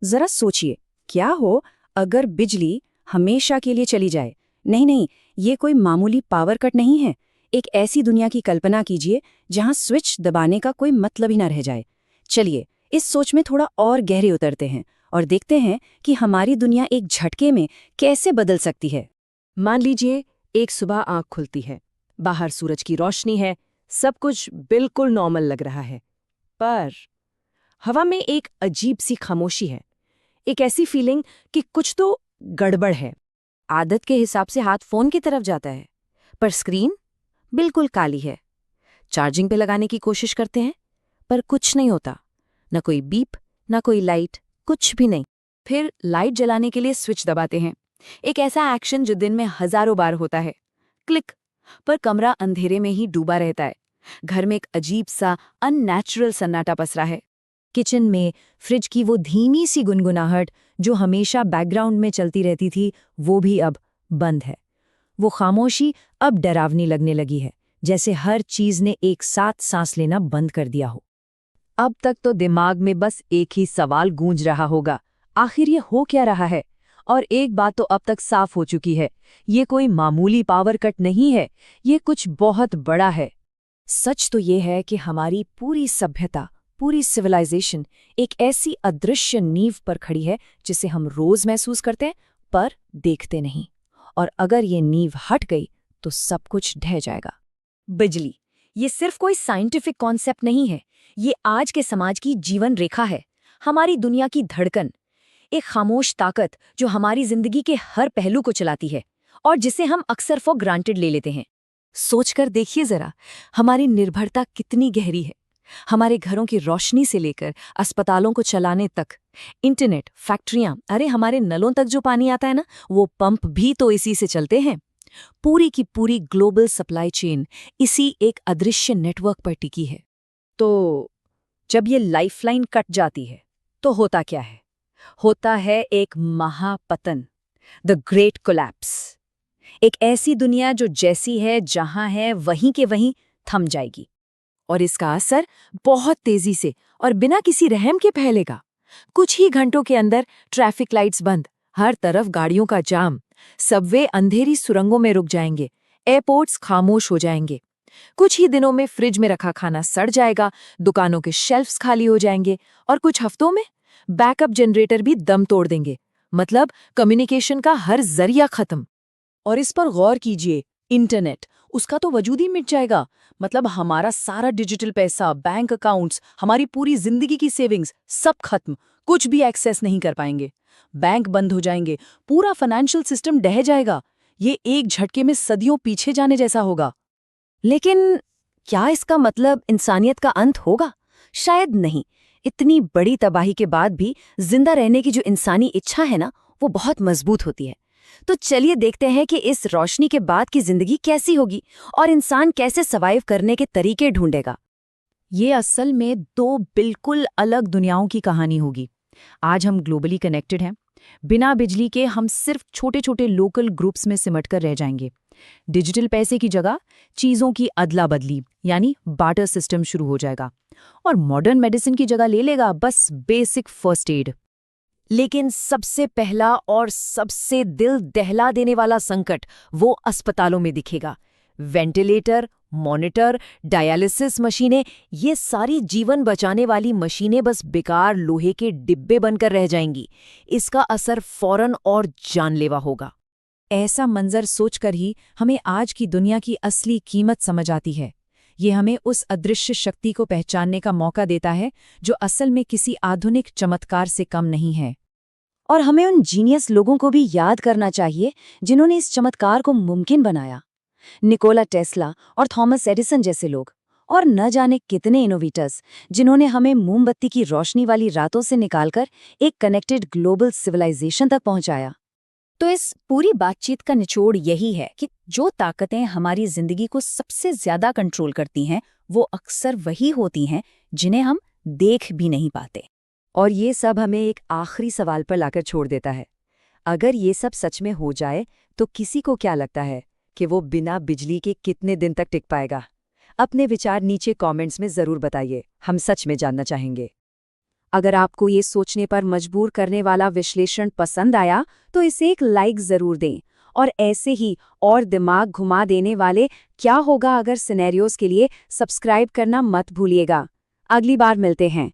जरा सोचिए, क्या हो अगर बिजली हमेशा के लिए चली जाए। नहीं नहीं, ये कोई मामूली पावर कट नहीं है। एक ऐसी दुनिया की कल्पना कीजिए जहां स्विच दबाने का कोई मतलब ही ना रह जाए। चलिए इस सोच में थोड़ा और गहरे उतरते हैं और देखते हैं कि हमारी दुनिया एक झटके में कैसे बदल सकती है। मान लीजिए एक सुबह आंख खुलती है, बाहर सूरज की रोशनी है, सब कुछ बिल्कुल नॉर्मल लग रहा है। पर हवा में एक अजीब सी खामोशी है, एक ऐसी फीलिंग कि कुछ तो गड़बड़ है। आदत के हिसाब से हाथ फोन की तरफ जाता है, पर स्क्रीन बिल्कुल काली है। चार्जिंग पे लगाने की कोशिश करते हैं, पर कुछ नहीं होता। न कोई बीप, न कोई लाइट, कुछ भी नहीं। फिर लाइट जलाने के लिए स्विच दबाते हैं, एक ऐसा एक्शन जो दिन में हजारों बार होता है। क्लिक, पर कमरा अंधेरे में ही डूबा रहता है। घर में एक अजीब सा अननेचुरल सन्नाटा पसरा है। किचन में फ्रिज की वो धीमी सी गुनगुनाहट जो हमेशा बैकग्राउंड में चलती रहती थी, वो भी अब बंद है। वो खामोशी अब डरावनी लगने लगी है, जैसे हर चीज ने एक साथ सांस लेना बंद कर दिया हो। अब तक तो दिमाग में बस एक ही सवाल गूंज रहा होगा, आखिर ये हो क्या रहा है? और एक बात तो अब तक साफ हो चुकी है, ये कोई मामूली पावर कट नहीं है, ये कुछ बहुत बड़ा है। सच तो ये है कि हमारी पूरी सभ्यता, पूरी सिविलाइजेशन एक ऐसी अदृश्य नींव पर खड़ी है जिसे हम रोज महसूस करते हैं पर देखते नहीं। और अगर ये नींव हट गई तो सब कुछ ढह जाएगा। बिजली, ये सिर्फ कोई साइंटिफिक कॉन्सेप्ट नहीं है, ये आज के समाज की जीवन रेखा है, हमारी दुनिया की धड़कन, एक खामोश ताकत जो हमारी जिंदगी के हर पहलू को चलाती है और जिसे हम अक्सर फॉर ग्रांटेड ले लेते हैं। सोचकर देखिए जरा, हमारी निर्भरता कितनी गहरी है। हमारे घरों की रोशनी से लेकर अस्पतालों को चलाने तक, इंटरनेट, फैक्ट्रियां, अरे हमारे नलों तक जो पानी आता है ना, वो पंप भी तो इसी से चलते हैं। पूरी की पूरी ग्लोबल सप्लाई चेन इसी एक अदृश्य नेटवर्क पर टिकी है। तो जब ये लाइफलाइन कट जाती है तो होता क्या है? होता है एक महापतन, द ग्रेट कोलैप्स। एक ऐसी दुनिया जो जैसी है, जहां है, वहीं के वहीं थम जाएगी। और इसका असर बहुत तेजी से और बिना किसी रहम के फैलेगा। कुछ ही घंटों के अंदर ट्रैफिक लाइट्स बंद, हर तरफ गाड़ियों का जाम, सबवे अंधेरी सुरंगों में रुक जाएंगे, एयरपोर्ट्स खामोश हो जाएंगे। कुछ ही दिनों में फ्रिज में रखा खाना सड़ जाएगा, दुकानों के शेल्फ्स खाली हो जाएंगे और कुछ हफ्तों में बैकअप जनरेटर भी दम तोड़ देंगे। मतलब कम्युनिकेशन का हर जरिया खत्म। और इस पर गौर कीजिए, इंटरनेट, उसका तो वजूद ही मिट जाएगा। मतलब हमारा सारा डिजिटल पैसा, बैंक अकाउंट्स, हमारी पूरी जिंदगी की सेविंग्स सब खत्म, कुछ भी एक्सेस नहीं कर पाएंगे। बैंक बंद हो जाएंगे, पूरा फाइनेंशियल सिस्टम ढह जाएगा। ये एक झटके में सदियों पीछे जाने जैसा होगा। लेकिन क्या इसका मतलब इंसानियत का अंत होगा? शायद नहीं। इतनी बड़ी तबाही के बाद भी जिंदा रहने की जो इंसानी इच्छा है ना, वो बहुत मजबूत होती है। तो चलिए देखते हैं कि इस रोशनी के बाद की जिंदगी कैसी होगी और इंसान कैसे सर्वाइव करने के तरीके ढूंढेगा। ये असल में दो बिल्कुल अलग दुनियाओं की कहानी होगी। आज हम ग्लोबली कनेक्टेड हैं। बिना बिजली के हम सिर्फ छोटे छोटे लोकल ग्रुप्स में सिमट कर रह जाएंगे। डिजिटल पैसे की जगह चीजों की अदला बदली यानी बार्टर सिस्टम शुरू हो जाएगा और मॉडर्न मेडिसिन की जगह ले लेगा बस बेसिक फर्स्ट एड। लेकिन सबसे पहला और सबसे दिल दहला देने वाला संकट वो अस्पतालों में दिखेगा। वेंटिलेटर, मॉनिटर, डायलिसिस मशीनें, ये सारी जीवन बचाने वाली मशीनें बस बेकार लोहे के डिब्बे बनकर रह जाएंगी। इसका असर फौरन और जानलेवा होगा। ऐसा मंजर सोचकर ही हमें आज की दुनिया की असली कीमत समझ आती है। ये हमें उस अदृश्य शक्ति को पहचानने का मौका देता है जो असल में किसी आधुनिक चमत्कार से कम नहीं है। और हमें उन जीनियस लोगों को भी याद करना चाहिए जिन्होंने इस चमत्कार को मुमकिन बनाया। निकोला टेस्ला और थॉमस एडिसन जैसे लोग, और न जाने कितने इनोवेटर्स जिन्होंने हमें मोमबत्ती की रोशनी वाली रातों से निकालकर एक कनेक्टेड ग्लोबल सिविलाइजेशन तक पहुंचाया। तो इस पूरी बातचीत का निचोड़ यही है कि जो ताकतें हमारी जिंदगी को सबसे ज्यादा कंट्रोल करती हैं, वो अक्सर वही होती हैं जिन्हें हम देख भी नहीं पाते। और ये सब हमें एक आखिरी सवाल पर लाकर छोड़ देता है। अगर ये सब सच में हो जाए तो किसी को क्या लगता है कि वो बिना बिजली के कितने दिन तक टिक पाएगा? अपने विचार नीचे कमेंट्स में जरूर बताइए, हम सच में जानना चाहेंगे। अगर आपको ये सोचने पर मजबूर करने वाला विश्लेषण पसंद आया तो इसे एक लाइक जरूर दें। और ऐसे ही और दिमाग घुमा देने वाले क्या होगा अगर सिनेरियोज के लिए सब्सक्राइब करना मत भूलिएगा। अगली बार मिलते हैं।